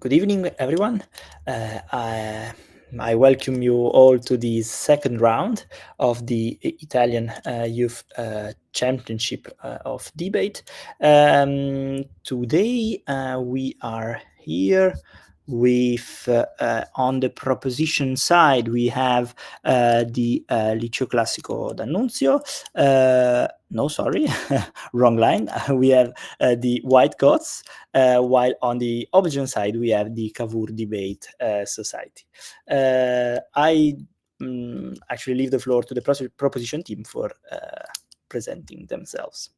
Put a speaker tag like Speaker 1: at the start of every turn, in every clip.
Speaker 1: Good evening, everyone. I welcome you all to the second round of the Italian Youth Championship of Debate. Today we are here with, on the proposition side, we have the Liceo Classico D'Annunzio. No, sorry, wrong line. We have the White Goths, while on the opposition side, we have the Cavour Debate Society. I actually leave the floor to the proposition team for presenting themselves.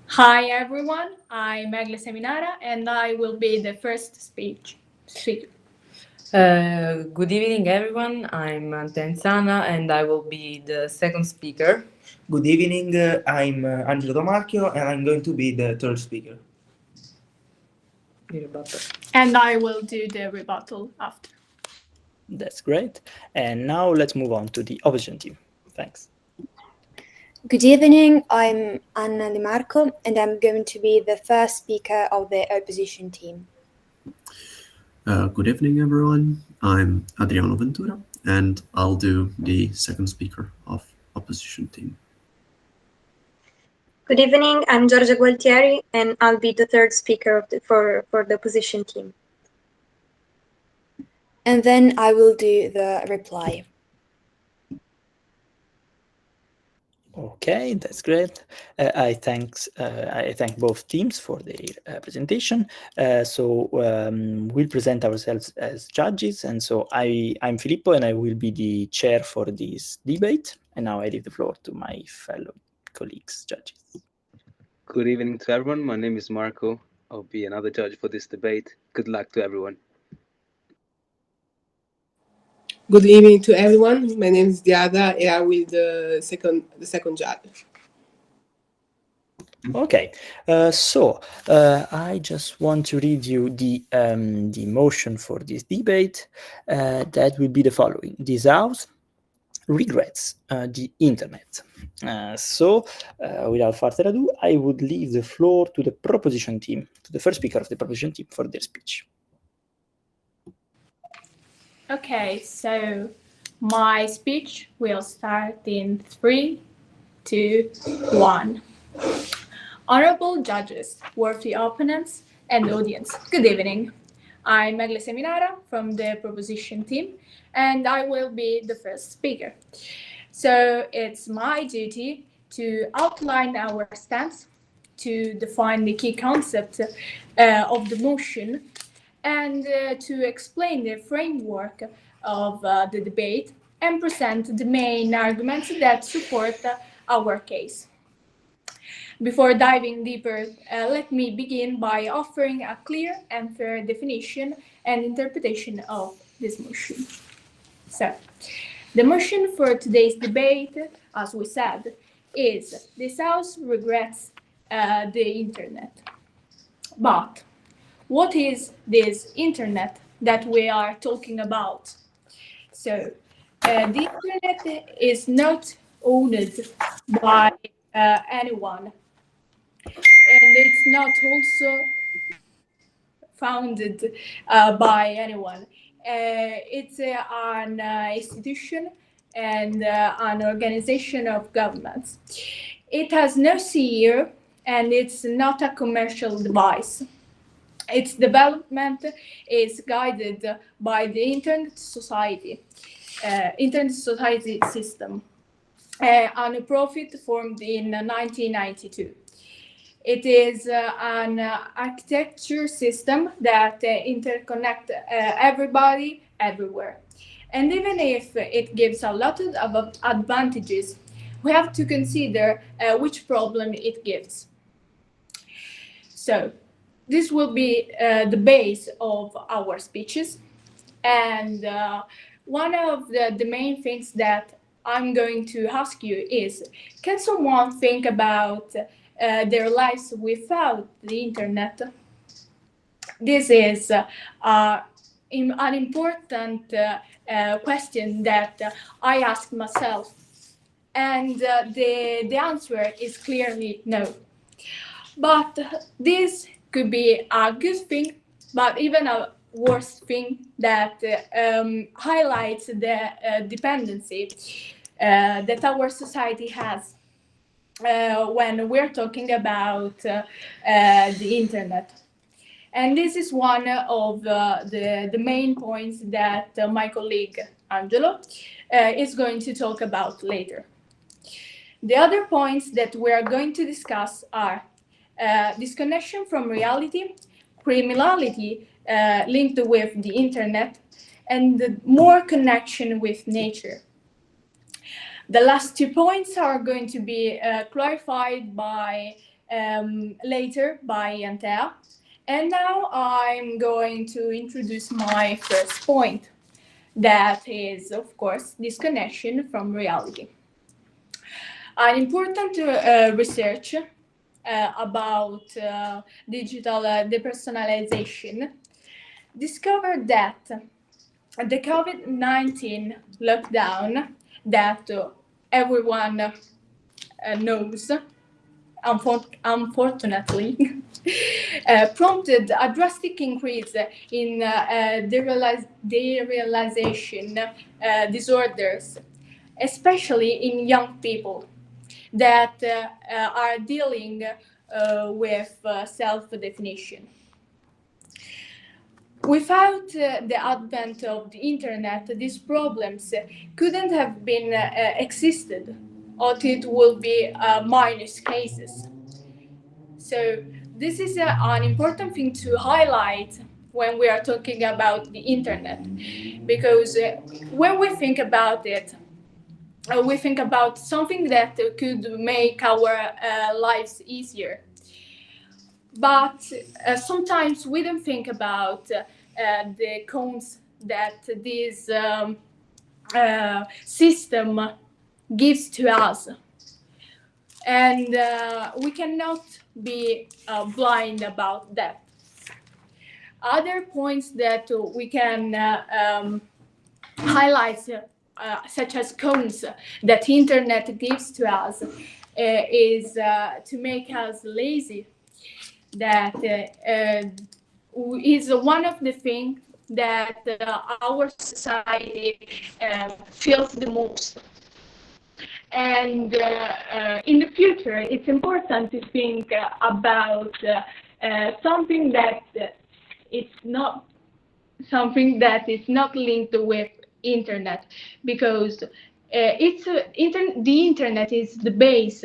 Speaker 2: Hi everyone, I'm Egle Seminara and I will be the first speaker.
Speaker 3: Good evening everyone, I'm Tenzana and I will be the second speaker.
Speaker 4: Good evening, I'm Angelo Domarchio and I'm going to be the third speaker.
Speaker 2: And I will do the rebuttal after.
Speaker 1: That's great. And now let's move on to the opposition team. Thanks.
Speaker 5: Good evening, I'm Anna Di Marco and I'm going to be the first speaker of the opposition team.
Speaker 6: Good evening everyone, I'm Adriano Ventura and I'll do the second speaker of opposition team.
Speaker 7: Good evening, I'm Giorgia Gualtieri and I'll be the third speaker for the opposition team.
Speaker 5: And then I will do the reply.
Speaker 1: Okay, that's great. I thank both teams for their presentation. We'll present ourselves as judges. And so I'm Filippo and I will be the chair for this debate. And now I leave the floor to my fellow colleagues, judges.
Speaker 8: Good evening to everyone. My name is Marco. I'll be another judge for this debate. Good luck to everyone.
Speaker 9: Good evening to everyone. My name is Diada and I will be the second judge.
Speaker 1: Okay, I just want to read you the motion for this debate. That will be the following: this House regrets the internet. Without further ado, I would leave the floor to the proposition team, to the first speaker of the proposition team for their speech.
Speaker 2: Okay, so my speech will start in 3, 2, 1. Honorable judges, worthy opponents, and audience, good evening. I'm Egle Seminara from the proposition team, and I will be the first speaker. So it's my duty to outline our stance, to define the key concepts of the motion, and to explain the framework of the debate and present the main arguments that support our case. Before diving deeper, let me begin by offering a clear and fair definition and interpretation of this motion. So, the motion for today's debate, as we said, is this House regrets the internet. But what is this internet that we are talking about? So, the internet is not owned by anyone, and it's not also founded by anyone. It's an institution and an organization of governments. It has no CEO and it's not a commercial device. Its development is guided by the Internet Society system, a non-profit formed in 1992. It is an architecture system that interconnects everybody everywhere. And even if it gives a lot of advantages, we have to consider which problem it gives. So, this will be the base of our speeches. And one of the main things that I'm going to ask you is, can someone think about their lives without the internet? This is an important question that I asked myself. And the answer is clearly no. But this could be a good thing but even a worse thing that highlights the dependency that our society has when we're talking about the internet. And this is one of the main points that my colleague Angelo is going to talk about later. The other points that we are going to discuss are disconnection from reality, criminality linked with the internet, and more connection with nature. The last 2 points are going to be clarified by later by Antea. And now I'm going to introduce my first point, that is, of course, disconnection from reality. An important research about digital depersonalization discovered that the COVID-19 lockdown that everyone knows, unfortunately, prompted a drastic increase in derealization disorders, especially in young people that are dealing with self-definition. Without the advent of the internet, these problems couldn't have been existed, or it will be minus cases. So this is an important thing to highlight when we are talking about the internet, because when we think about it, we think about something that could make our lives easier. But sometimes we don't think about the cons that this system gives to us. And we cannot be blind about that. Other points that we can highlight, such as cons that internet gives to us, is to make us lazy. That is one of the things that our society feels the most. And in the future, it's important to think about something that is not linked with internet, because the internet is the base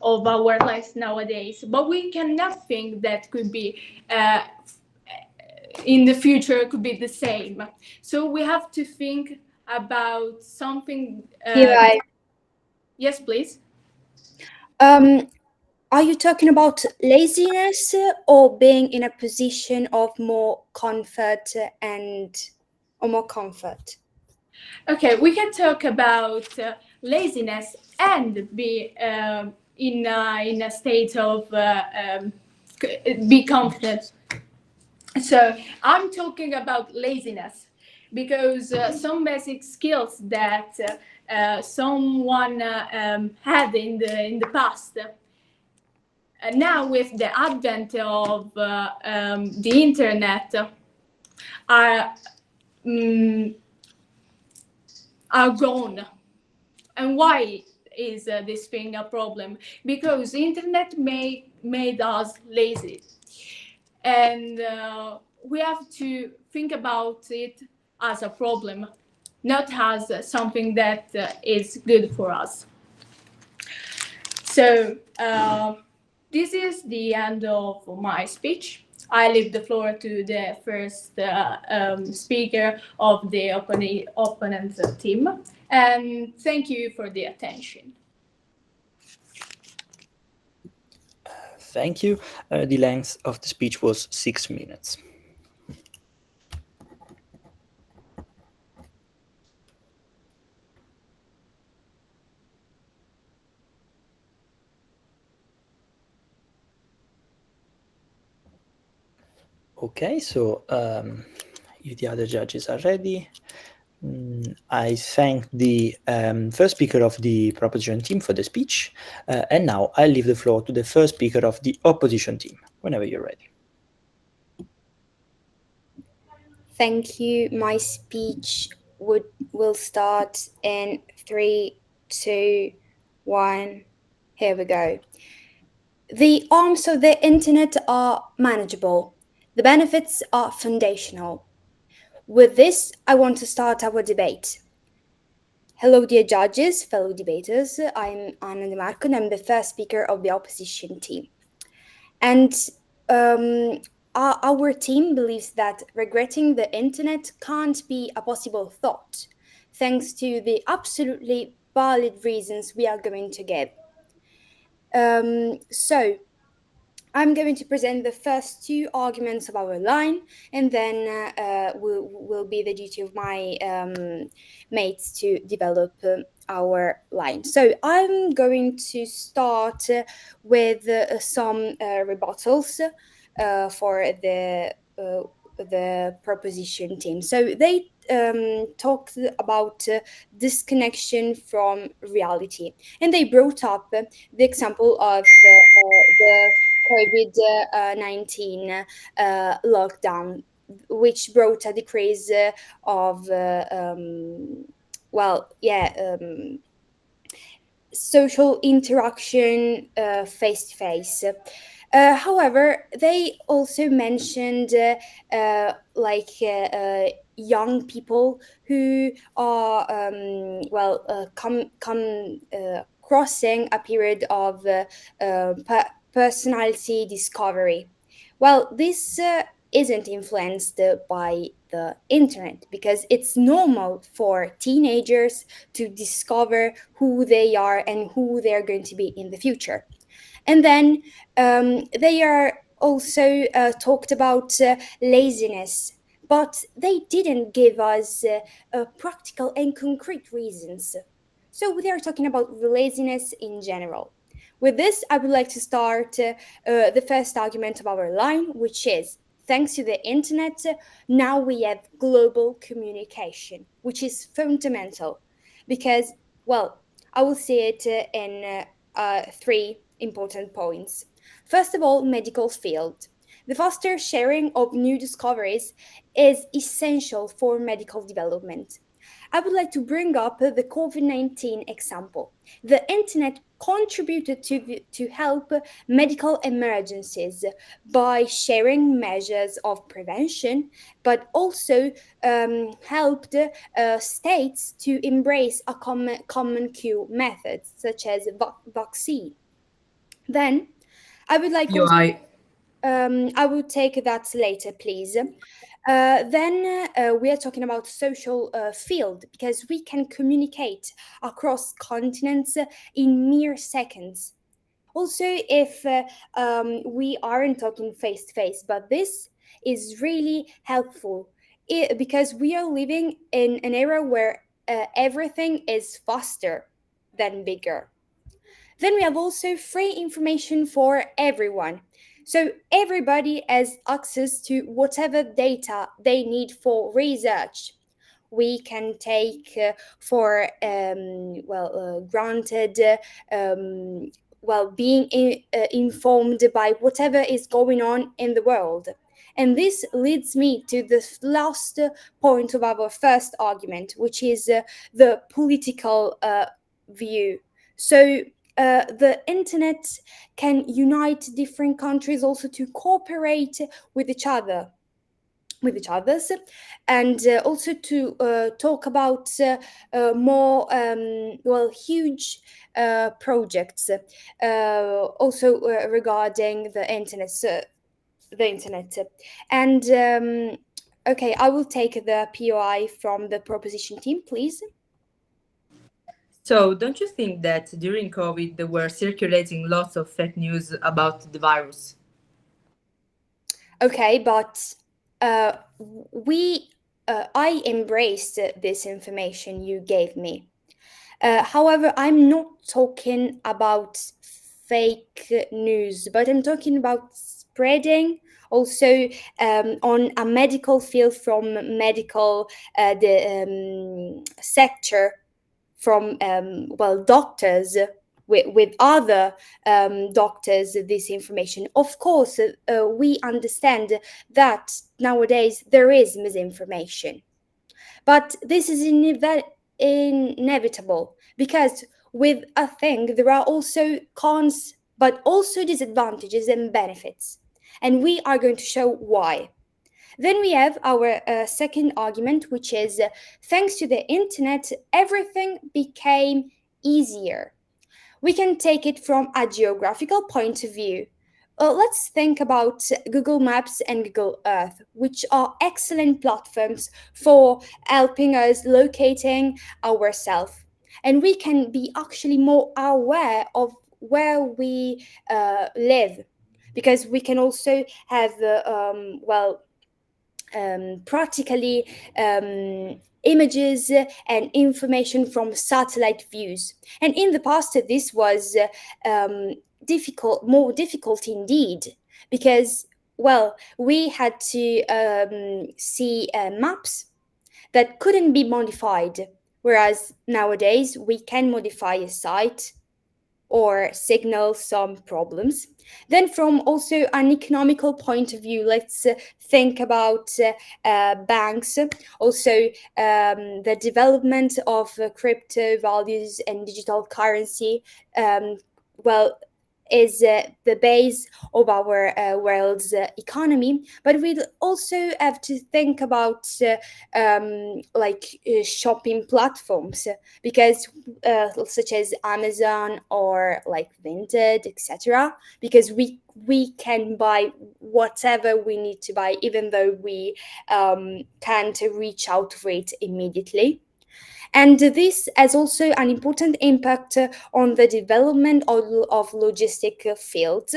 Speaker 2: of our lives nowadays. But we cannot think that could be in the future could be the same. So we have to think about something. Yes, please.
Speaker 5: Are you talking about laziness or being in a position of more comfort or more comfort?
Speaker 2: Okay, we can talk about laziness and be in a state of be confident. So I'm talking about laziness because some basic skills that someone had in the past. Now with the advent of the internet are gone. And why is this thing a problem? Because the internet made us lazy. And we have to think about it as a problem, not as something that is good for us. So this is the end of my speech. I leave the floor to the first speaker of the opponent team. And thank you for the attention.
Speaker 1: Thank you. The length of the speech was 6 minutes. Okay, so if the other judges are ready, I thank the first speaker of the proposition team for the speech, and now I leave the floor to the first speaker of the opposition team, whenever you're ready.
Speaker 5: Thank you. My speech will start in 3, 2, 1. Here we go. The arms of the internet are manageable. The benefits are foundational. With this, I want to start our debate. Hello, dear judges, fellow debaters. I'm Anna De Marco, and I'm the first speaker of the opposition team. And our team believes that regretting the internet can't be a possible thought, thanks to the absolutely valid reasons we are going to give. So, I'm going to present the first two arguments of our line, and then will be the duty of my mates to develop our line. So I'm going to start with some rebuttals for the proposition team. So they talked about disconnection from reality, and they brought up the example of the COVID-19 lockdown, which brought a decrease of social interaction face to face. However, they also mentioned young people who are crossing a period of personality discovery. Well, this isn't influenced by the internet, because it's normal for teenagers to discover who they are and who they're going to be in the future. And then they are also talked about laziness, but they didn't give us practical and concrete reasons. So they are talking about laziness in general. With this, I would like to start the first argument of our line, which is, thanks to the internet, now we have global communication, which is fundamental because, well, I will see it in 3 important points. First of all, medical field. The faster sharing of new discoveries is essential for medical development. I would like to bring up the COVID-19 example. The internet contributed to help medical emergencies by sharing measures of prevention, but also helped states to embrace a common cure methods such as vaccine. Then I would like
Speaker 3: UI.
Speaker 5: I will take that later, please. Then we are talking about social field, because we can communicate across continents in mere seconds. Also, if we aren't talking face to face, but this is really helpful because we are living in an era where everything is faster than bigger. Then we have also free information for everyone. So everybody has access to whatever data they need for research. We can take for granted being informed by whatever is going on in the world. And this leads me to the last point of our first argument, which is the political view. So the internet can unite different countries also to cooperate with each others, and also to talk about more huge projects also regarding the internet. And okay, I will take the POI from the proposition team, please.
Speaker 3: So, don't you think that during COVID there were circulating lots of fake news about the virus?
Speaker 5: Okay, but I embraced this information you gave me. However, I'm not talking about fake news, but I'm talking about spreading also on a medical field, from medical sector, from doctors with other doctors this information. Of course, we understand that nowadays there is misinformation, but this is inevitable, because with a thing there are also cons, but also disadvantages and benefits, and we are going to show why. Then we have our second argument, which is thanks to the internet, everything became easier. We can take it from a geographical point of view. Let's think about Google Maps and Google Earth, which are excellent platforms for helping us locating ourselves. And we can be actually more aware of where we live, because we can also have, practically images and information from satellite views. And in the past, this was more difficult indeed, because, well, we had to see maps that couldn't be modified, whereas nowadays we can modify a site or signal some problems. Then, from also an economical point of view, let's think about banks, also the development of crypto values and digital currency. Well, is the base of our world's economy, but we also have to think about shopping platforms, because such as Amazon or like Vinted, etc., because we can buy whatever we need to buy, even though we can't reach out for it immediately. And this has also an important impact on the development of logistic fields,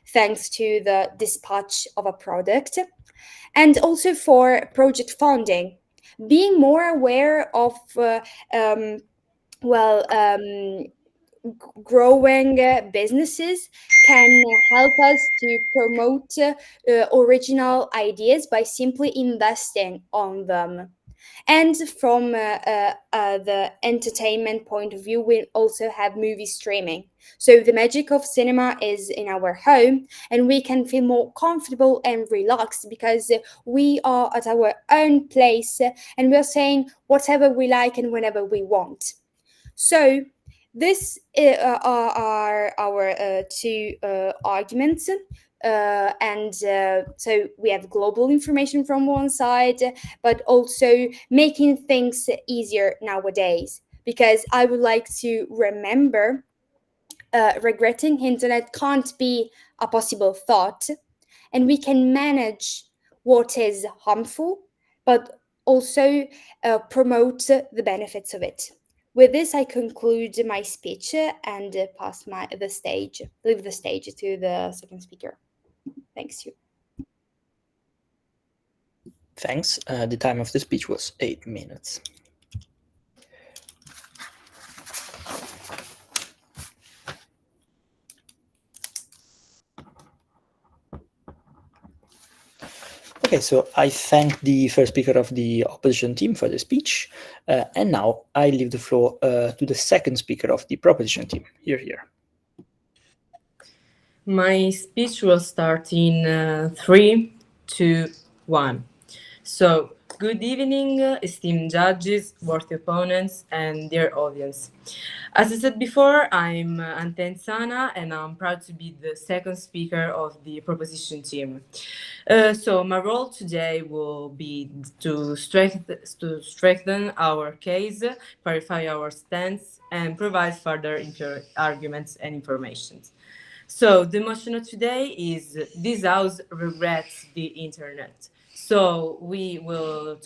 Speaker 5: thanks to the dispatch of a product, and also for project funding. Being more aware of growing businesses can help us to promote original ideas by simply investing on them. And from the entertainment point of view, we also have movie streaming. So the magic of cinema is in our home, and we can feel more comfortable and relaxed because we are at our own place and we're saying whatever we like and whenever we want. So this are our two arguments. So we have global information from one side, but also making things easier nowadays. Because I would like to remember, regretting internet can't be a possible thought, and we can manage what is harmful, but also promote the benefits of it. With this, I conclude my speech and leave the stage to the second speaker. Thanks you.
Speaker 1: Thanks. The time of the speech was 8 minutes. Okay, so I thank the first speaker of the opposition team for the speech, and now I leave the floor to the second speaker of the proposition team. Here.
Speaker 3: My speech will start in 3, 2, 1. So, good evening, esteemed judges, worthy opponents, and dear audience. As I said before, I'm Antensana, and I'm proud to be the second speaker of the proposition team. So my role today will be to strengthen our case, clarify our stance, and provide further arguments and information. So the motion of today is this house regrets the internet. So I will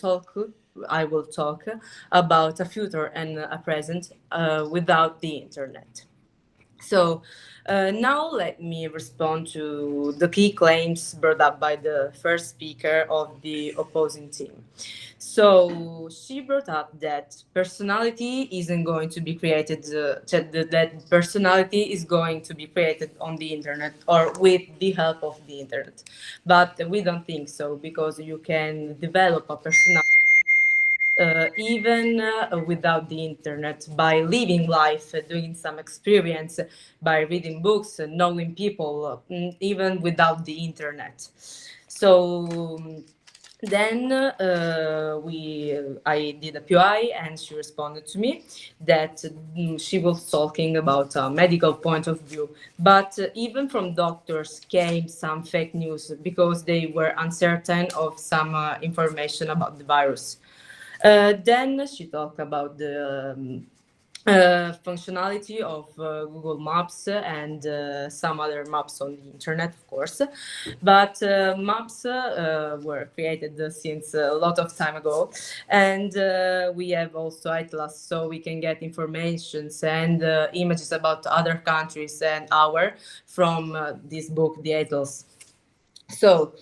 Speaker 3: talk about a future and a present without the internet. So now let me respond to the key claims brought up by the first speaker of the opposing team. So she brought up that personality isn't going to be created, that personality is going to be created on the internet or with the help of the internet. But we don't think so, because you can develop a personality even without the internet, by living life, doing some experience, by reading books, knowing people, even without the internet. So then I did a POI, and she responded to me that she was talking about a medical point of view, but even from doctors came some fake news because they were uncertain of some information about the virus. Then she talked about the functionality of Google Maps and some other maps on the internet, of course. But maps were created since a lot of time ago, and we have also Atlas, so we can get informations and images about other countries and our from this book, the Atlas. So,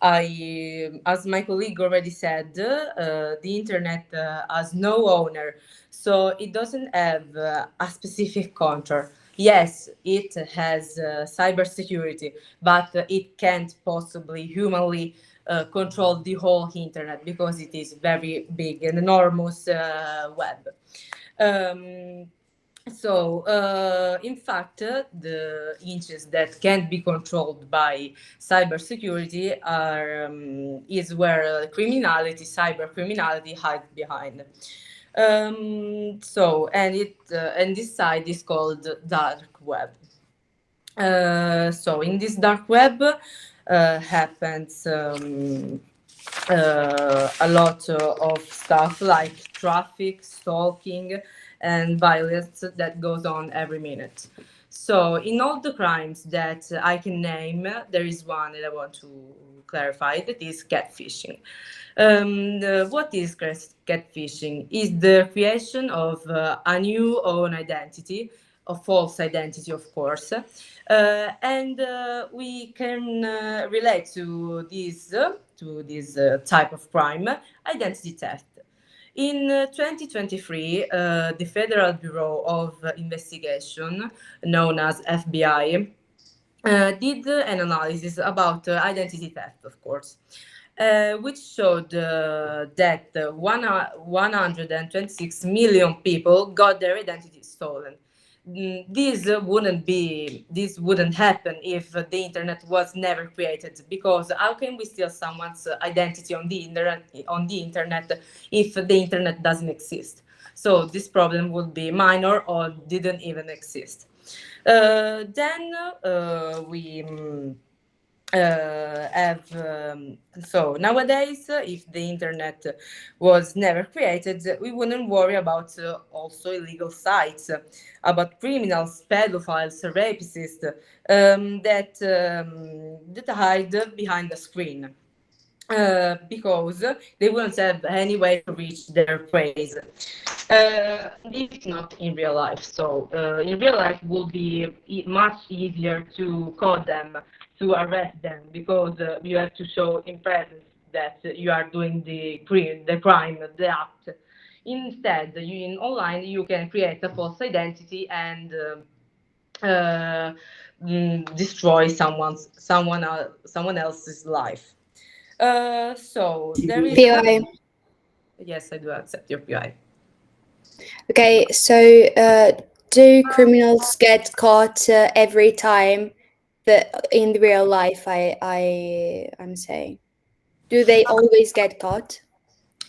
Speaker 3: as my colleague already said, the internet has no owner, so it doesn't have a specific control. Yes, it has cybersecurity, but it can't possibly humanly control the whole internet because it is very big and enormous web. In fact, the inches that can't be controlled by cybersecurity is where cyber criminality hides behind. And this side is called dark web. In this dark web happens a lot of stuff like traffic, stalking, and violence that goes on every minute. So in all the crimes that I can name, there is one that I want to clarify, that is catfishing. What is catfishing? Is the creation of a new own identity, a false identity, of course, and we can relate to this type of crime, identity theft. In 2023, the Federal Bureau of Investigation, known as FBI, did an analysis about identity theft, of course, which showed that 126 million people got their identity stolen. This wouldn't happen if the internet was never created, because how can we steal someone's identity on the internet if the internet doesn't exist? So this problem would be minor or didn't even exist. Then we have so nowadays, if the internet was never created, we wouldn't worry about also illegal sites, about criminals, pedophiles, rapists that hide behind the screen. Because they wouldn't have any way to reach their praise. If not in real life. So in real life will be much easier to caught them, to arrest them, because you have to show in presence that you are doing the crime, the act. Instead, in online you can create a false identity and destroy someone else's life. So there is
Speaker 5: PI.
Speaker 3: Yes, I do accept your PI.
Speaker 5: Okay, so do criminals get caught every time that in real life? I'm saying, do they always get caught?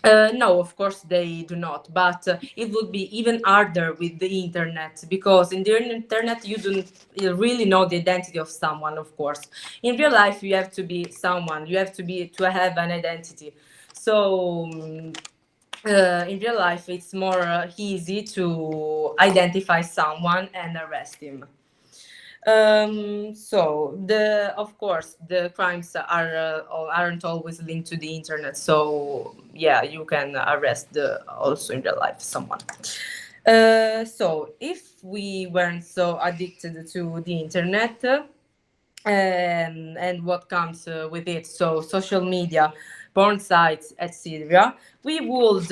Speaker 3: No, of course they do not, but it would be even harder with the internet, because in the internet you don't really know the identity of someone, of course. In real life you have to be someone, you have to have an identity. So in real life it's more easy to identify someone and arrest him. Of course the crimes aren't always linked to the internet, so yeah, you can arrest also in real life someone. So if we weren't so addicted to the internet and what comes with it, so social media, porn sites, etc., we would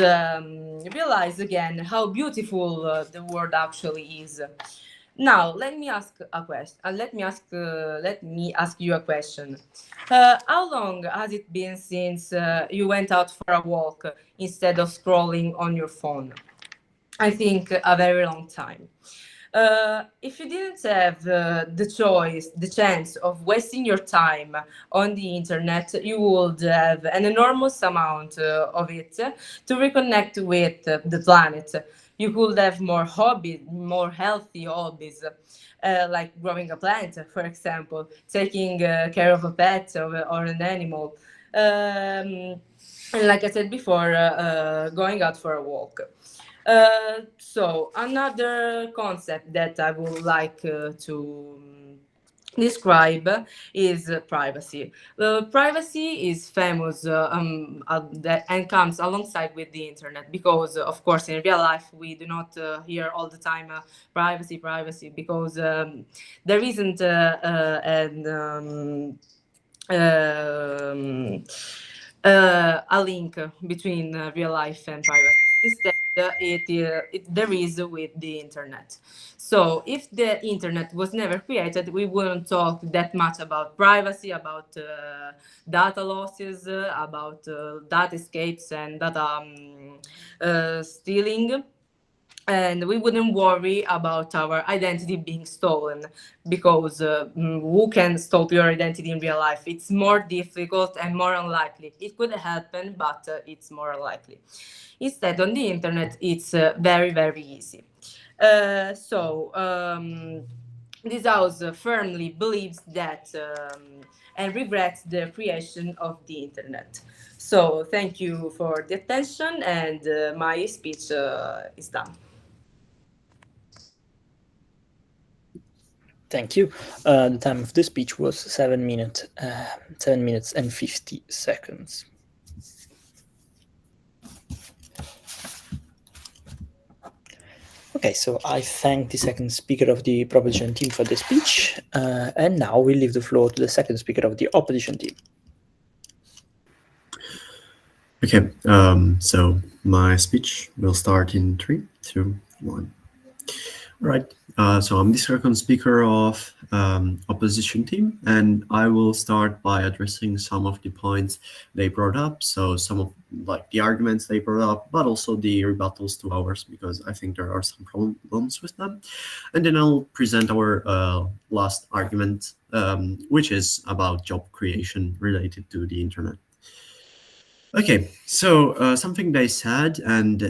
Speaker 3: realize again how beautiful the world actually is. Now, let me ask a question. Let me ask you a question. How long has it been since you went out for a walk instead of scrolling on your phone? I think a very long time. If you didn't have the chance of wasting your time on the internet, you would have an enormous amount of it to reconnect with the planet. You could have more hobbies, more healthy hobbies, like growing a plant, for example, taking care of a pet or an animal. And like I said before, going out for a walk. So another concept that I would like to describe is privacy. Privacy is famous and comes alongside with the internet because, of course, in real life we do not hear all the time privacy, privacy, because there isn't a link between real life and privacy. Instead, there is with the internet. So, if the internet was never created, we wouldn't talk that much about privacy, about data losses, about data escapes and data stealing. And we wouldn't worry about our identity being stolen because who can steal your identity in real life? It's more difficult and more unlikely. It could happen, but it's more unlikely. Instead, on the internet, it's very, very easy. This house firmly believes that and regrets the creation of the internet. So, thank you for the attention, and my speech is done.
Speaker 1: Thank you. The time of the speech was 7 minutes and 50 seconds. Okay, so I thank the second speaker of the proposition team for the speech, and now we leave the floor to the second speaker of the opposition team.
Speaker 6: Okay, so my speech will start in 3, 2, 1. All right, so I'm the second speaker of opposition team, and I will start by addressing some of the points they brought up. So some of the arguments they brought up, but also the rebuttals to ours, because I think there are some problems with them. And then I'll present our last argument, which is about job creation related to the internet. Okay, so something they said and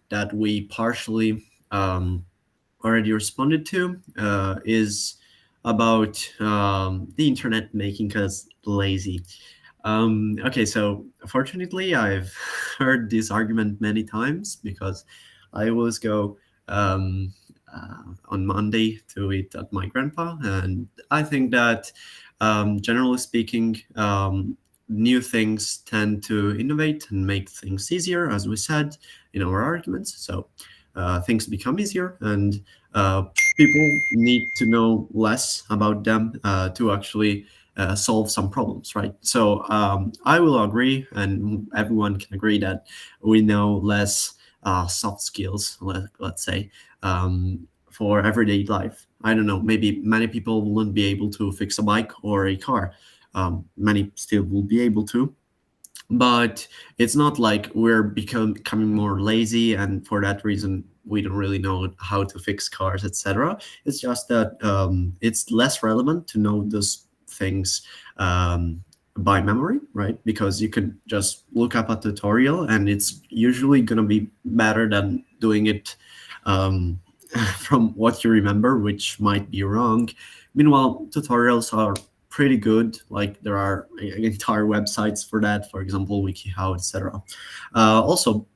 Speaker 6: that we partially already responded to is about the internet making us lazy. Okay, so fortunately, I've heard this argument many times because I always go on Monday to eat at my grandpa, and I think that generally speaking, new things tend to innovate and make things easier, as we said in our arguments. So things become easier, and people need to know less about them to actually solve some problems, right? So I will agree, and everyone can agree, that we know less soft skills, let's say, for everyday life. I don't know, maybe many people wouldn't be able to fix a bike or a car. Many still will be able to. But it's not like we're becoming more lazy, and for that reason we don't really know how to fix cars, etc. It's just that it's less relevant to know those things by memory, right? Because you can just look up a tutorial, and it's usually going to be better than doing it from what you remember, which might be wrong. Meanwhile, tutorials are pretty good. Like, there are entire websites for that, for example, WikiHow, etc. Also,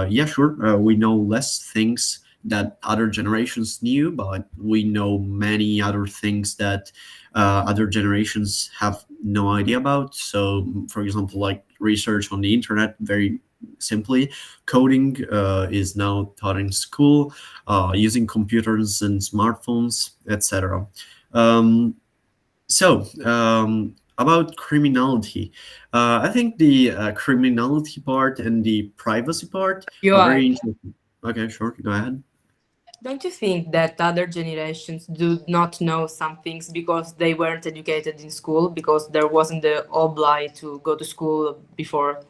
Speaker 6: yeah, sure, we know less things that other generations knew, but we know many other things that other generations have no idea about. So, for example, like research on the internet, very simply, coding is now taught in school, using computers and smartphones, etc. About criminality, I think the criminality part and the privacy part are very interesting. Okay, sure, go ahead.
Speaker 3: Don't you think that other generations do not know some things because they weren't educated in school, because there wasn't the obligation to go to school before?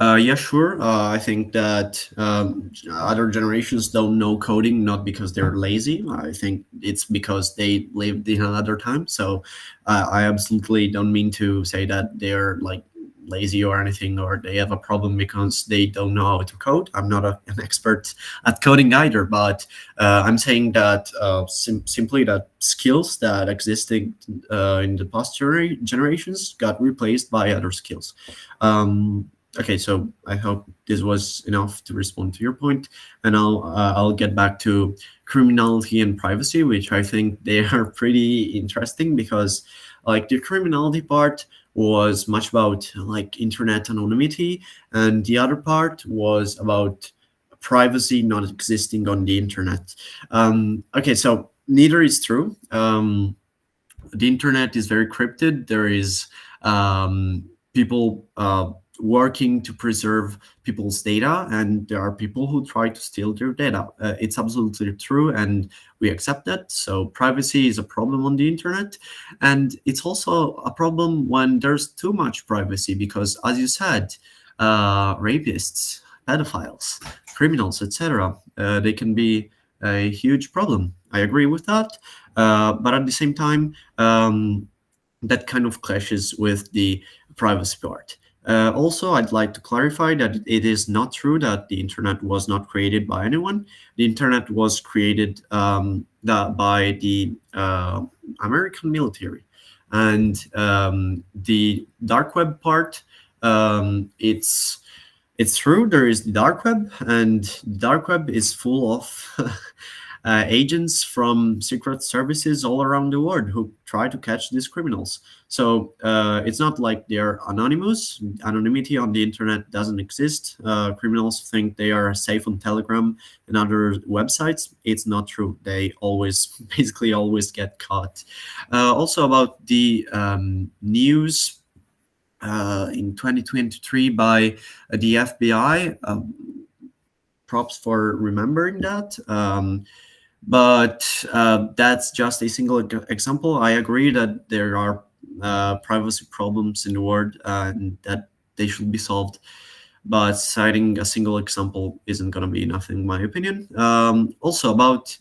Speaker 6: Yeah, sure. I think that other generations don't know coding not because they're lazy. I think it's because they lived in another time. So I absolutely don't mean to say that they're like lazy or anything, or they have a problem because they don't know how to code. I'm not an expert at coding either, but I'm saying that simply that skills that existed in the past generations got replaced by other skills. Okay, so I hope this was enough to respond to your point, and I'll get back to criminality and privacy, which I think they are pretty interesting because, like, the criminality part was much about like internet anonymity, and the other part was about privacy not existing on the internet. Okay, so neither is true. The internet is very crypted. There is people working to preserve people's data, and there are people who try to steal their data. It's absolutely true, and we accept that. So privacy is a problem on the internet, and it's also a problem when there's too much privacy because, as you said, rapists, pedophiles, criminals, etc., they can be a huge problem. I agree with that. But at the same time, that kind of clashes with the privacy part. Also, I'd like to clarify that it is not true that the internet was not created by anyone. The internet was created by the American military. And the dark web part, it's true, there is the dark web, and the dark web is full of agents from secret services all around the world who try to catch these criminals. So it's not like they're anonymous. Anonymity on the internet doesn't exist. Criminals think they are safe on Telegram and other websites. It's not true. They always, basically always get caught. Also about the news in 2023 by the FBI. Props for remembering that. But that's just a single example. I agree that there are privacy problems in the world and that they should be solved. But citing a single example isn't going to be enough, in my opinion. Also, about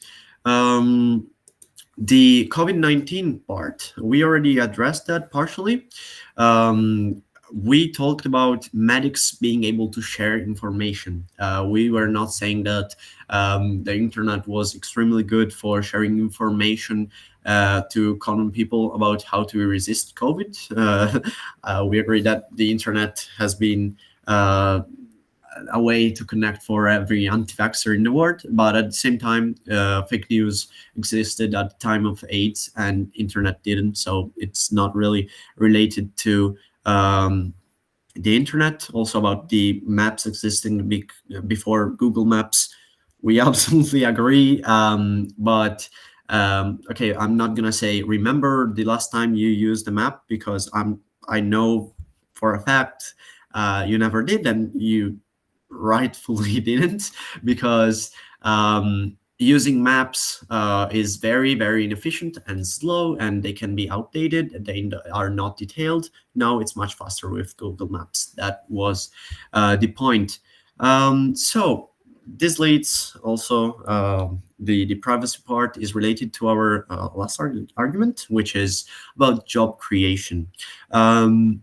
Speaker 6: the COVID-19 part, we already addressed that partially. We talked about medics being able to share information. We were not saying that the internet was extremely good for sharing information to common people about how to resist COVID. We agree that the internet has been a way to connect for every anti-vaxxer in the world, but at the same time, fake news existed at the time of AIDS and internet didn't, so it's not really related to the internet. Also about the maps existing before Google Maps, we absolutely agree. But okay, I'm not gonna say remember the last time you used a map, because I know for a fact you never did, and you rightfully didn't, because using maps is very, very inefficient and slow, and they can be outdated. They are not detailed. Now it's much faster with Google Maps. That was the point. So this leads also, the privacy part is related to our last argument, which is about job creation.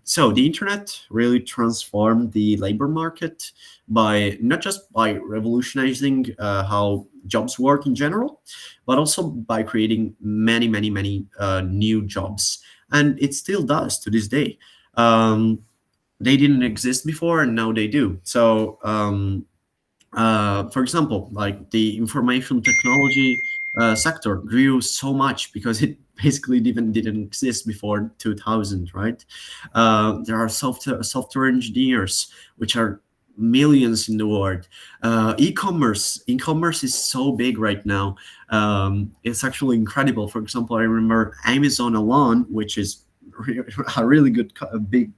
Speaker 6: So the internet really transformed the labor market by not just by revolutionizing how jobs work in general, but also by creating many, many, many new jobs. And it still does to this day. They didn't exist before, and now they do. So for example, like the information technology sector grew so much because it basically even didn't exist before 2000, right? There are software engineers, which are millions in the world. E-commerce is so big right now. It's actually incredible. For example, I remember Amazon alone, which is a really good big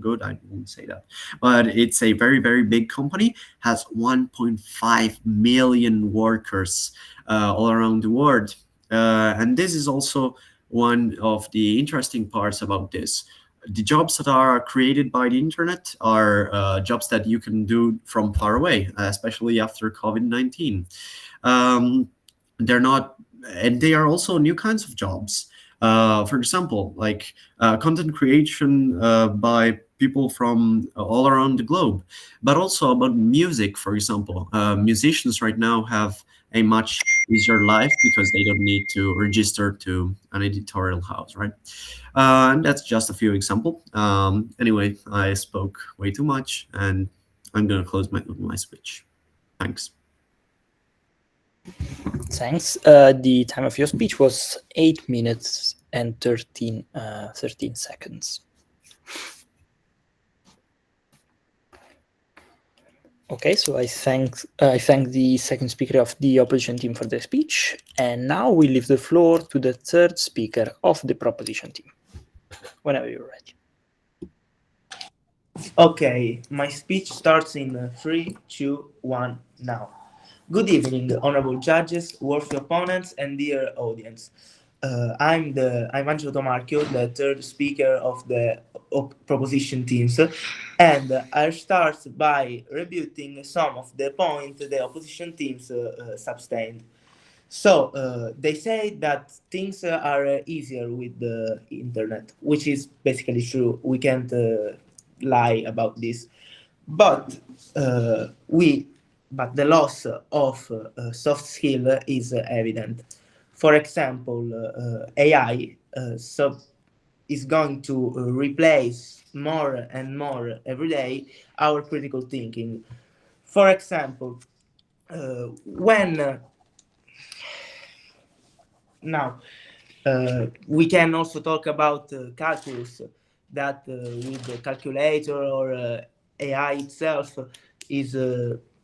Speaker 6: good, I wouldn't say that, but it's a very, very big company, has 1.5 million workers all around the world. And this is also one of the interesting parts about this. The jobs that are created by the internet are jobs that you can do from far away, especially after COVID-19. They're not, and they are also new kinds of jobs. For example, like content creation by people from all around the globe, but also about music, for example. Musicians right now have a much easier life because they don't need to register to an editorial house, right? And that's just a few examples. Anyway, I spoke way too much, and I'm gonna close my speech. Thanks.
Speaker 1: Thanks. The time of your speech was 8 minutes and 13 seconds. Okay, so I thank the second speaker of the opposition team for the speech, and now we leave the floor to the third speaker of the proposition team. Whenever you're ready.
Speaker 4: Okay, my speech starts in 3, 2, 1, now. Good evening, honorable judges, worthy opponents, and dear audience. I'm Angelo Tomarchio, the third speaker of the proposition teams, and I'll start by rebutting some of the points the opposition teams sustained. So they say that things are easier with the internet, which is basically true. We can't lie about this, but the loss of soft skill is evident. For example, AI is going to replace more and more every day our critical thinking. For example, when now we can also talk about calculus, that with the calculator or AI itself is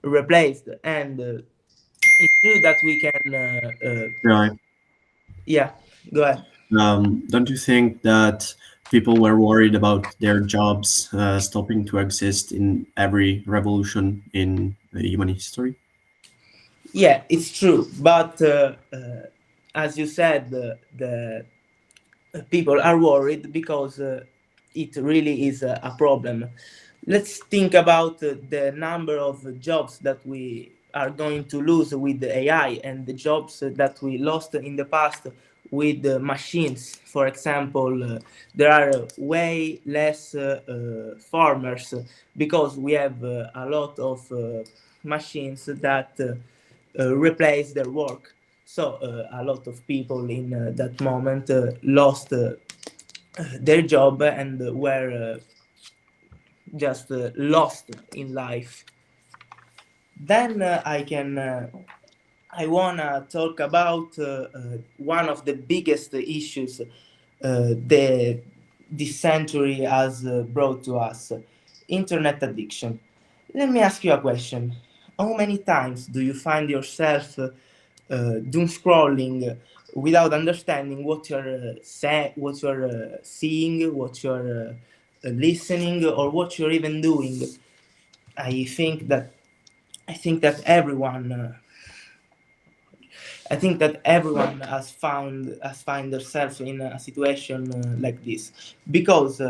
Speaker 4: replaced, and it's true that we can.
Speaker 6: Right.
Speaker 4: Yeah, go ahead.
Speaker 6: Don't you think that people were worried about their jobs stopping to exist in every revolution in human history?
Speaker 4: Yeah, it's true, but as you said, the people are worried because it really is a problem. Let's think about the number of jobs that we are going to lose with the AI and the jobs that we lost in the past with machines. For example, there are way less farmers because we have a lot of machines that replace their work. So a lot of people in that moment lost their job and were just lost in life. Then I wanna talk about one of the biggest issues this century has brought to us: internet addiction. Let me ask you a question. How many times do you find yourself doom scrolling without understanding what you're seeing, what you're listening, or what you're even doing? I think that everyone. I think that everyone has found themselves in a situation like this, because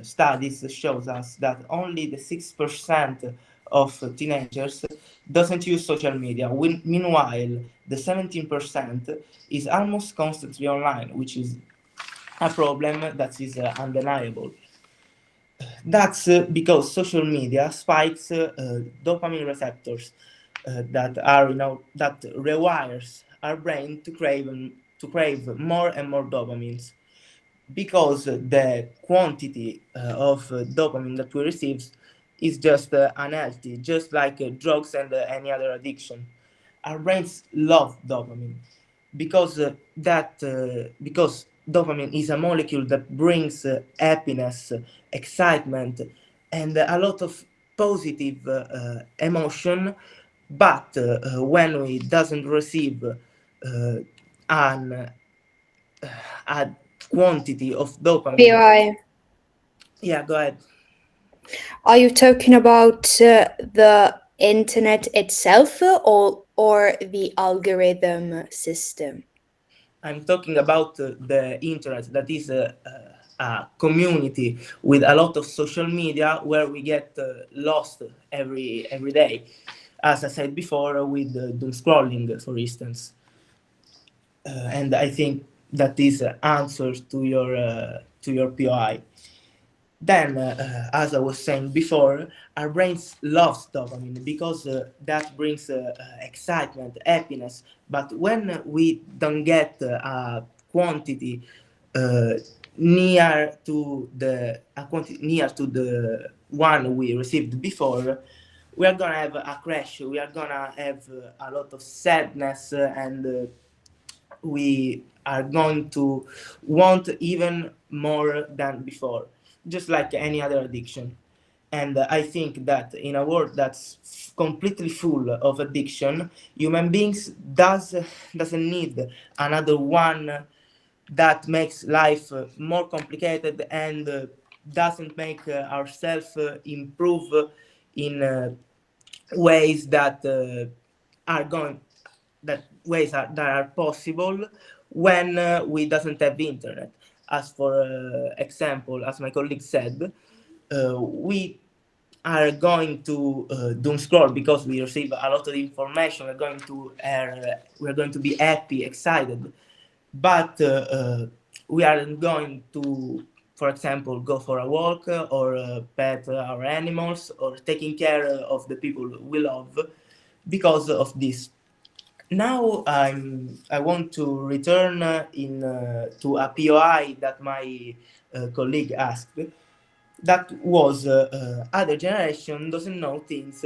Speaker 4: studies shows us that only the 6% of teenagers doesn't use social media. Meanwhile, the 17% is almost constantly online, which is a problem that is undeniable. That's because social media spikes dopamine receptors that rewires our brain to crave more and more dopamines, because the quantity of dopamine that we receive is just unhealthy, just like drugs and any other addiction. Our brains love dopamine because because dopamine is a molecule that brings happiness, excitement, and a lot of positive emotion. But when we doesn't receive a quantity of dopamine,
Speaker 5: POI.
Speaker 4: yeah, go ahead.
Speaker 5: Are you talking about the internet itself or the algorithm system?
Speaker 4: I'm talking about the internet, that is a community with a lot of social media where we get lost every day. As I said before, with doom scrolling, for instance. And I think that is answers to your POI. Then, as I was saying before, our brains love dopamine because that brings excitement, happiness. But when we don't get a quantity uh, near to the one we received before, we are gonna have a crash. We are gonna have a lot of sadness and we are going to want even more than before, just like any other addiction. And I think that in a world that's completely full of addiction, human beings doesn't need another one that makes life more complicated and doesn't make ourselves improve in ways that are going that that are possible when we doesn't have internet. As for example, as my colleague said, we are going to doom scroll because we receive a lot of information. We're going to be happy, excited, but we aren't going to, for example, go for a walk or pet our animals or taking care of the people we love because of this. Now I want to return to a POI that my colleague asked. That was other generation doesn't know things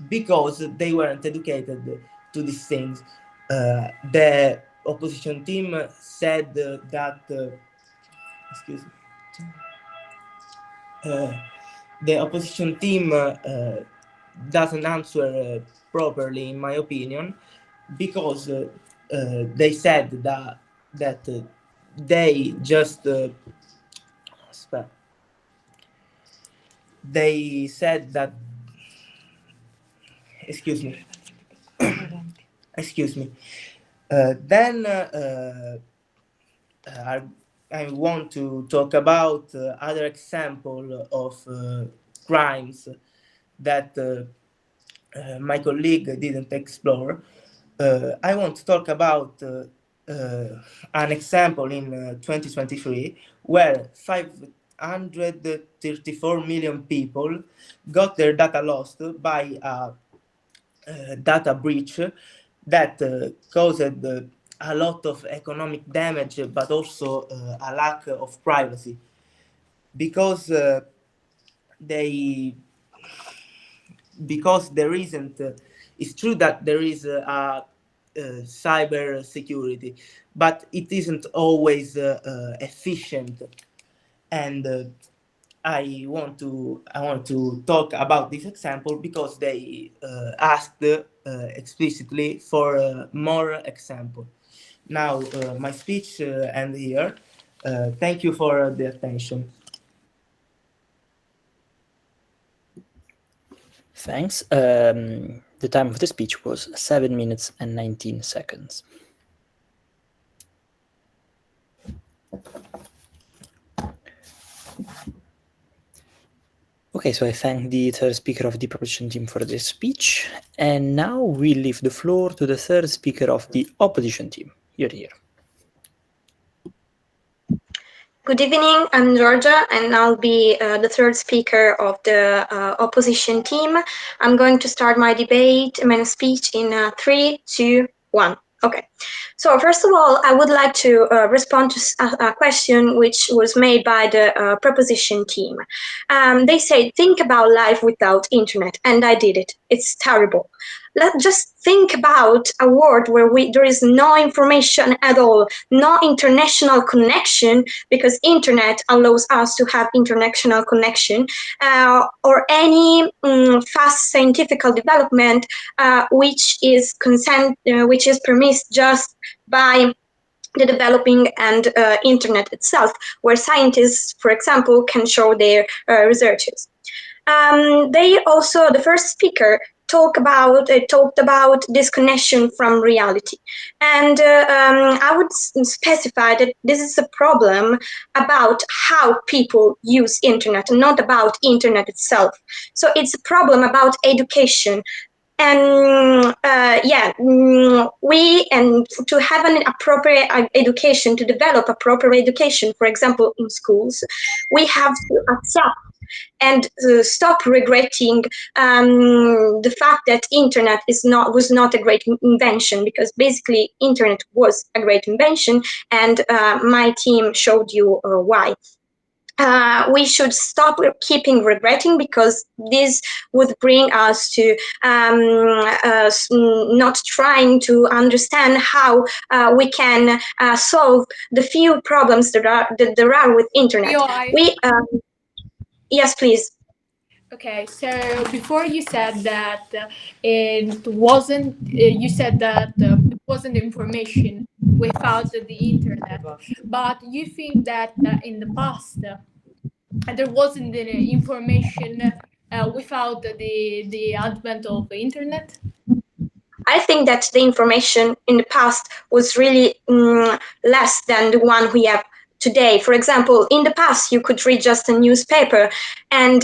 Speaker 4: because they weren't educated to these things. The opposition team said that excuse me. The opposition team doesn't answer properly, in my opinion, because they said that they just they said that excuse me excuse me then I want to talk about other example of crimes that my colleague didn't explore. I want to talk about an example in 2023 where 534 million people got their data lost by a data breach that caused a lot of economic damage, but also a lack of privacy, because there isn't. It's true that there is a cyber security, but it isn't always efficient. And I want to talk about this example because they asked explicitly for more example. Now my speech ends here. Thank you for the attention.
Speaker 1: Thanks. The time of the speech was 7 minutes and 19 seconds. Okay, so I thank the third speaker of the proposition team for this speech, and now we leave the floor to the third speaker of the opposition team. You're here.
Speaker 7: Good evening, I'm Georgia, and I'll be the third speaker of the opposition team. I'm going to start my speech in 3, 2, 1. Okay. So first of all, I would like to respond to a question which was made by the proposition team. They said, think about life without internet, and I did it. It's terrible. Let's just think about a world where there is no information at all, no international connection, because internet allows us to have international connection, or any fast scientific development which is permitted just by the developing and internet itself, where scientists, for example, can show their researches. The first speaker talked about disconnection from reality, and I would specify that this is a problem about how people use internet, and not about internet itself. So it's a problem about education. And to have an appropriate education, to develop a proper education, for example, in schools, we have to accept and stop regretting the fact that internet was not a great invention, because basically internet was a great invention, and my team showed you why. We should stop keeping regretting, because this would bring us to not trying to understand how we can solve the few problems that there are with internet. Yes, please.
Speaker 2: Okay, so before you said that it wasn't, you said that it wasn't information without the internet, but you think that in the past there wasn't the information without the advent of the internet?
Speaker 7: I think that the information in the past was really less than the one we have today. For example, in the past you could read just a newspaper, and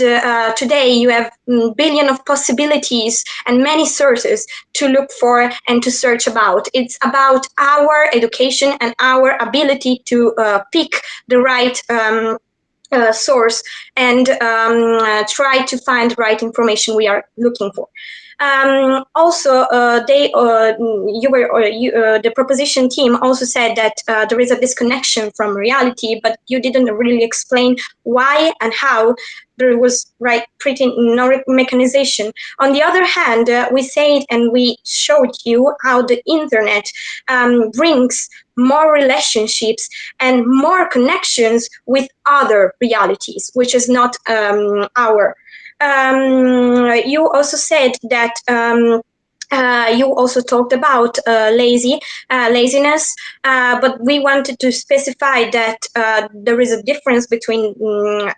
Speaker 7: today you have billion of possibilities and many sources to look for and to search about. It's about our education and our ability to pick the right source and try to find the right information we are looking for. The proposition team also said that there is a disconnection from reality, but you didn't really explain why and how. There was pretty no mechanization. On the other hand, we said and we showed you how the internet brings more relationships and more connections with other realities, which is not our. You also said that you also talked about laziness, but we wanted to specify that there is a difference between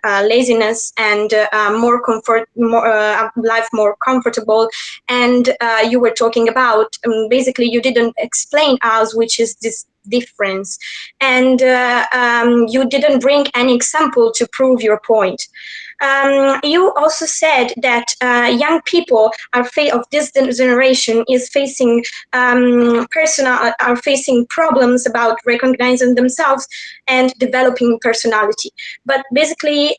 Speaker 7: laziness and more comfort, life more comfortable. And you were talking about, basically you didn't explain us which is this difference, and you didn't bring any example to prove your point. You also said that young people of this generation is facing are facing problems about recognizing themselves and developing personality. But basically,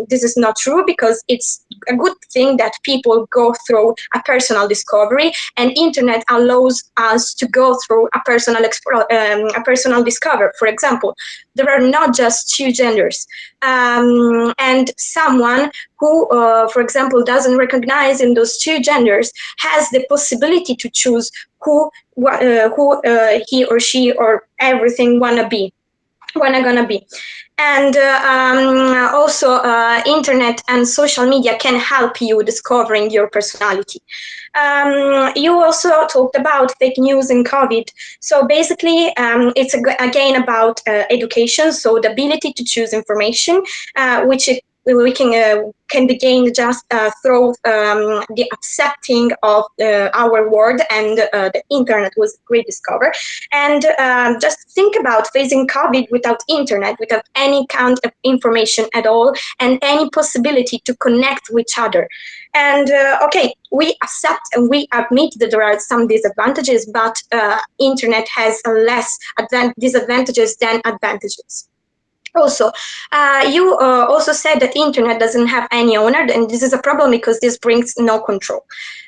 Speaker 7: this is not true, because it's a good thing that people go through a personal discovery, and internet allows us to go through a personal discovery. For example, there are not just two genders, and someone who, for example, doesn't recognize in those two genders has the possibility to choose who he or she or everything gonna be. And also internet and social media can help you discovering your personality. You also talked about fake news and COVID. So basically, it's again about education. So the ability to choose information, which we can begin just through the accepting of our world, and the internet was a great discovery. And just think about facing COVID without internet, without any kind of information at all, and any possibility to connect with each other. And okay, we accept and we admit that there are some disadvantages, but internet has less disadvantages than advantages. Also, you also said that internet doesn't have any owner, and this is a problem because this brings no control.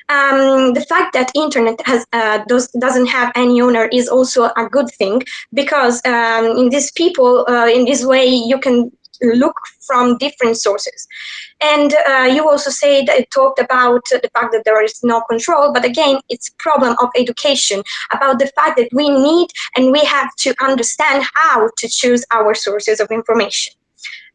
Speaker 7: The fact that internet doesn't have any owner is also a good thing, because in this way you can look from different sources. And you also talked about the fact that there is no control, but again, it's a problem of education, about the fact that we need and we have to understand how to choose our sources of information.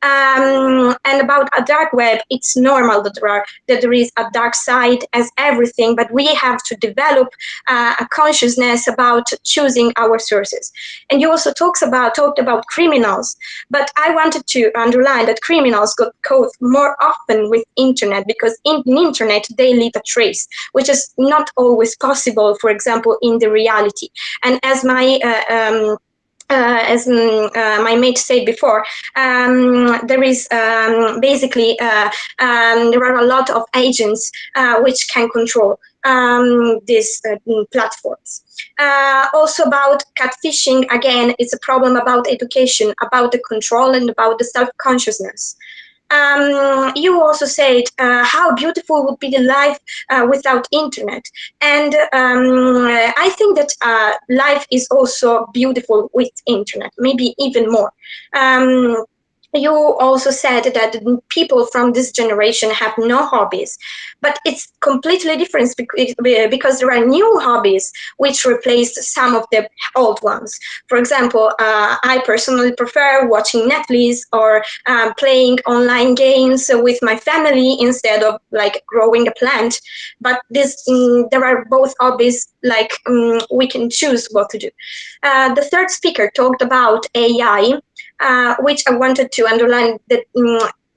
Speaker 7: And about a dark web, it's normal that there is a dark side as everything, but we have to develop a consciousness about choosing our sources. And you also talked about criminals, but I wanted to underline that criminals got caught more often with internet, because in internet they leave a trace, which is not always possible, for example, in the reality. And as my mate said before, there is basically there are a lot of agents which can control these platforms. Also about catfishing, again, it's a problem about education, about the control, and about the self-consciousness. You also said how beautiful would be the life without internet, and I think that life is also beautiful with internet, maybe even more. You also said that people from this generation have no hobbies, but it's completely different because there are new hobbies which replace some of the old ones. For example, I personally prefer watching Netflix or playing online games with my family instead of like growing a plant. But there are both hobbies, like we can choose what to do. The third speaker talked about AI, which I wanted to underline that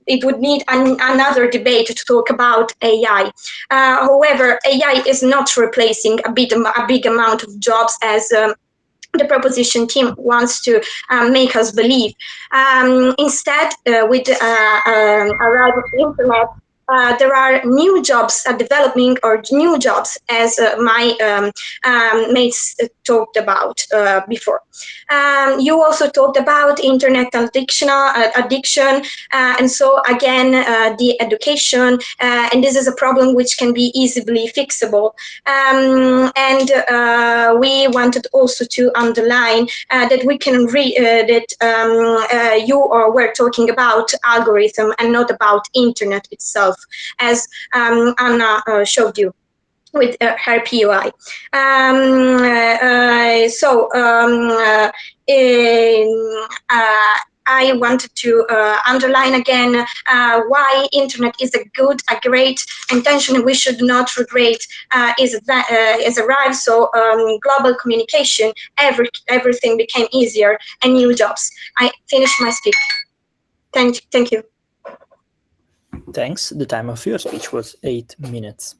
Speaker 7: it would need another debate to talk about AI. However, AI is not replacing a big amount of jobs as the proposition team wants to make us believe. Instead, with arrival of the internet, there are new jobs developing, or new jobs, as my mates talked about before. You also talked about internet addiction, and so again, the education, and this is a problem which can be easily fixable. And we wanted also to underline that we can you were talking about algorithm and not about internet itself, as Anna showed you with her POI. I wanted to underline again why internet is a great intention we should not regret is arrived. So global communication, everything became easier, and new jobs. I finished my speech. Thank you.
Speaker 1: Thanks. The time of your speech was 8 minutes.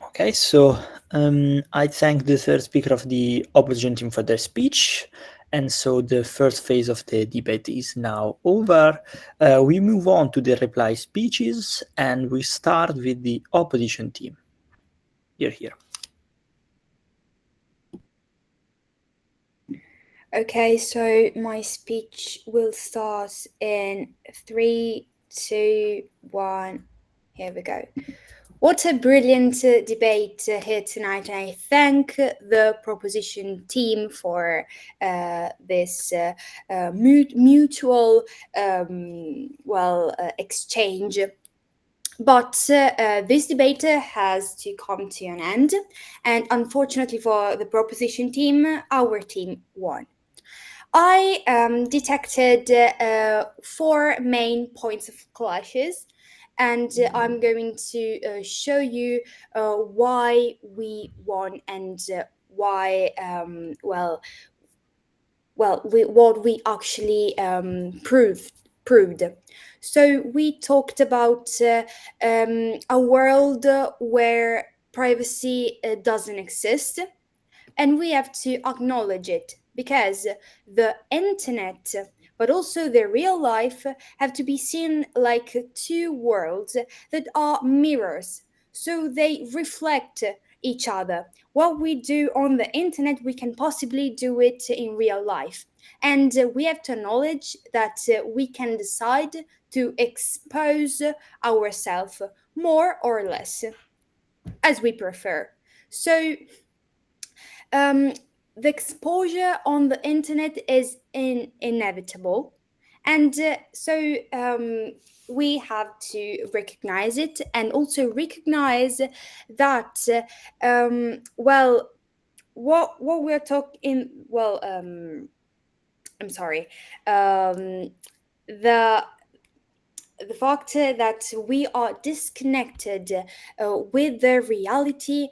Speaker 1: Okay, so I thank the third speaker of the opposition team for their speech. And so the first phase of the debate is now over. We move on to the reply speeches, and we start with the opposition team. Here.
Speaker 5: Okay, so my speech will start in 3, 2, 1. Here we go. What a brilliant debate here tonight, and I thank the proposition team for this mutual exchange. But this debate has to come to an end, and unfortunately for the proposition team, our team won. I detected 4 main points of clashes, and I'm going to show you why we won and why what we actually proved. So we talked about a world where privacy doesn't exist, and we have to acknowledge it, because the internet, but also the real life, have to be seen like 2 worlds that are mirrors. So they reflect each other. What we do on the internet, we can possibly do it in real life. And we have to acknowledge that we can decide to expose ourselves more or less, as we prefer. So the exposure on the internet is inevitable, and so we have to recognize it, and also recognize that what we're talking, well, I'm sorry, the fact that we are disconnected with the reality,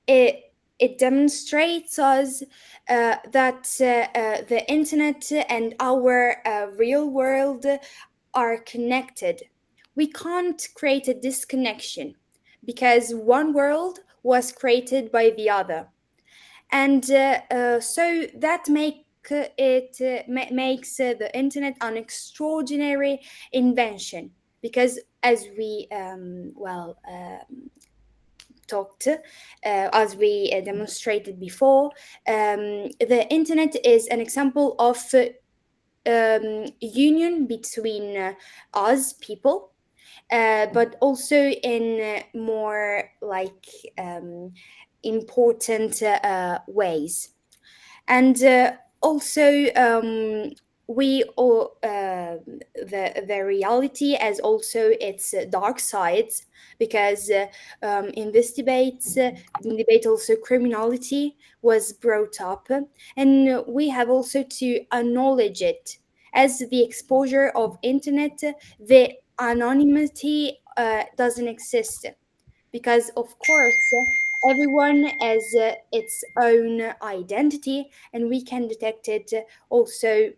Speaker 5: it demonstrates us that the internet and our real world are connected. We can't create a disconnection because one world was created by the other, and so that makes the internet an extraordinary invention, because as we talked, as we demonstrated before, the internet is an example of union between us people, but also in more like important ways. And also, we all the reality has also its dark sides, because in this debate also criminality was brought up, and we have also to acknowledge it. As the exposure of internet, the anonymity doesn't exist, because of course everyone has its own identity, and we can detect it also,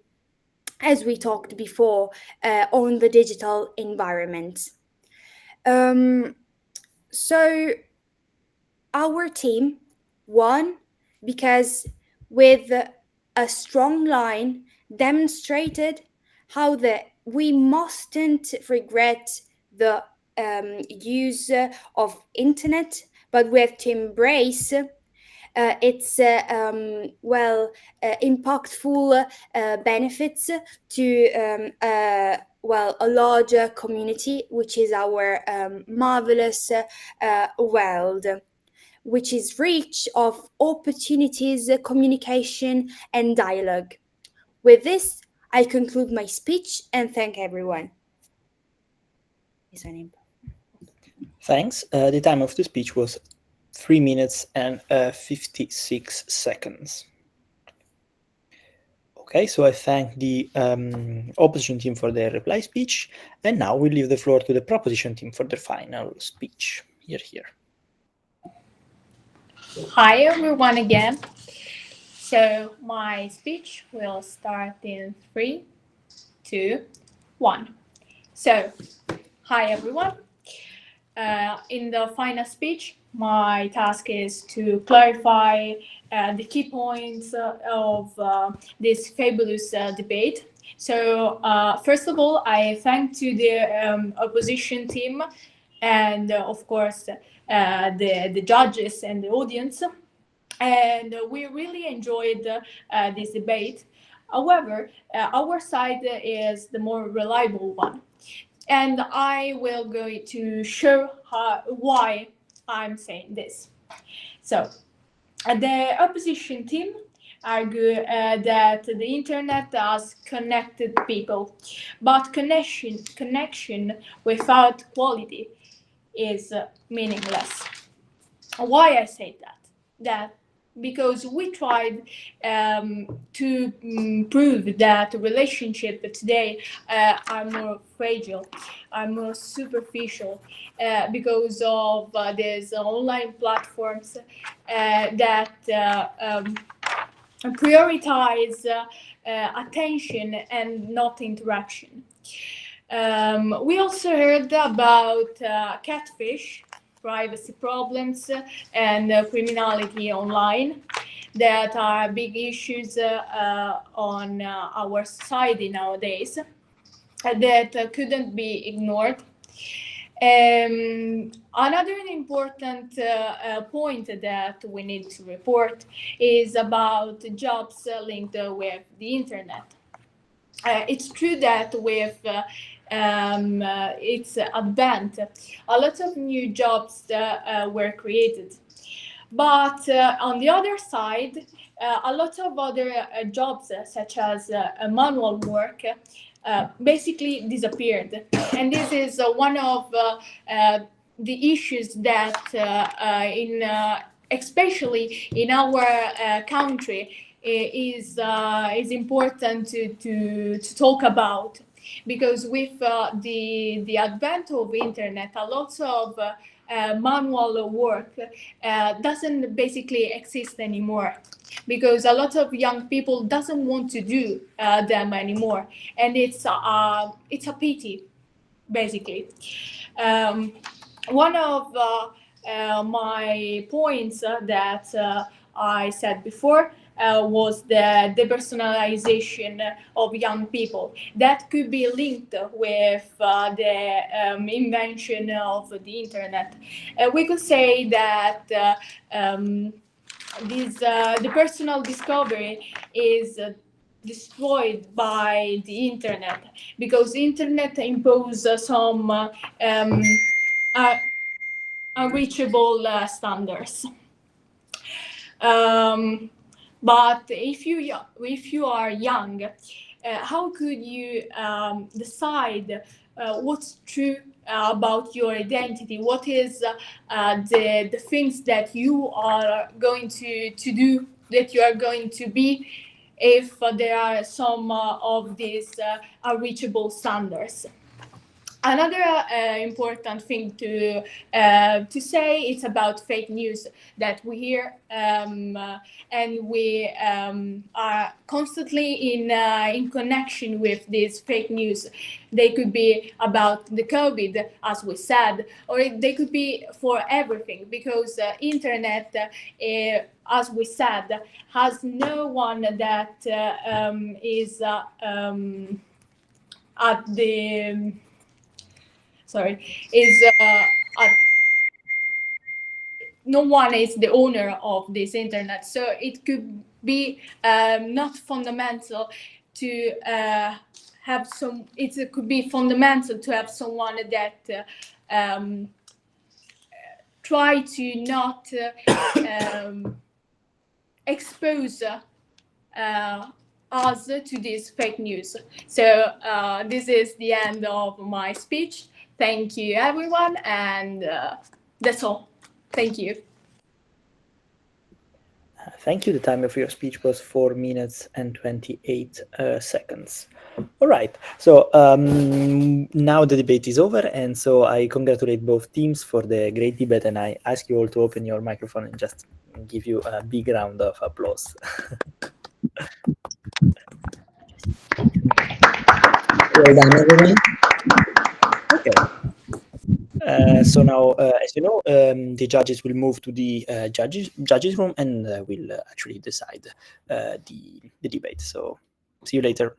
Speaker 5: as we talked before, on the digital environment. So our team won because, with a strong line, demonstrated how we mustn't regret the use of internet, but we have to embrace its impactful benefits to a larger community, which is our marvelous world, which is rich of opportunities, communication, and dialogue. With this, I conclude my speech and thank everyone.
Speaker 1: Thanks. The time of the speech was 3 minutes and 56 seconds. Okay, so I thank the opposition team for their reply speech, and now we leave the floor to the proposition team for their final speech. Here.
Speaker 2: Hi everyone again. So my speech will start in 3, 2, 1. So, hi everyone. In the final speech, my task is to clarify the key points of this fabulous debate. So, first of all, I thank to the opposition team, and of course the judges and the audience. And we really enjoyed this debate. However, our side is the more reliable one. And I will go to show why I'm saying this. So, the opposition team argue that the internet has connected people, but connection without quality is meaningless. Why I say that? Because we tried to prove that relationship today are more fragile, are more superficial, because of these online platforms that prioritize attention and not interaction. We also heard about catfish, privacy problems, and criminality online that are big issues on our society nowadays that couldn't be ignored. Another important point that we need to report is about jobs linked with the internet. It's true that with its advent, a lot of new jobs were created. But on the other side, a lot of other jobs, such as manual work, basically disappeared. And this is one of the issues that in especially in our country, is important to talk about, because with the advent of internet, a lot of manual work doesn't basically exist anymore, because a lot of young people doesn't want to do them anymore, and it's a pity, basically. One of my points that I said before was the depersonalization of young people. That could be linked with the invention of the internet. We could say that the personal discovery is destroyed by the internet, because the internet imposes some unreachable standards. But if you are young, how could you decide what's true about your identity? What is the things that you are going to do, that you are going to be, if there are some of these unreachable standards? Another important thing to say is about fake news that we hear, and we are constantly in connection with these fake news. They could be about the COVID, as we said, or they could be for everything, because internet, as we said, has no one that is at the no one is the owner of this internet, so it could be not fundamental to have some. It could be fundamental to have someone that try to not expose us to this fake news. So this is the end of my speech. Thank you, everyone, and that's all. Thank you.
Speaker 1: Thank you. The time of your speech was 4 minutes and 28 seconds. All right. So now the debate is over, and so I congratulate both teams for the great debate, and I ask you all to open your microphone and just give you a big round of applause.
Speaker 10: Well done, everyone.
Speaker 1: Okay. So now, as you know, the judges will move to the judges room, and will actually decide the debate. So see you later.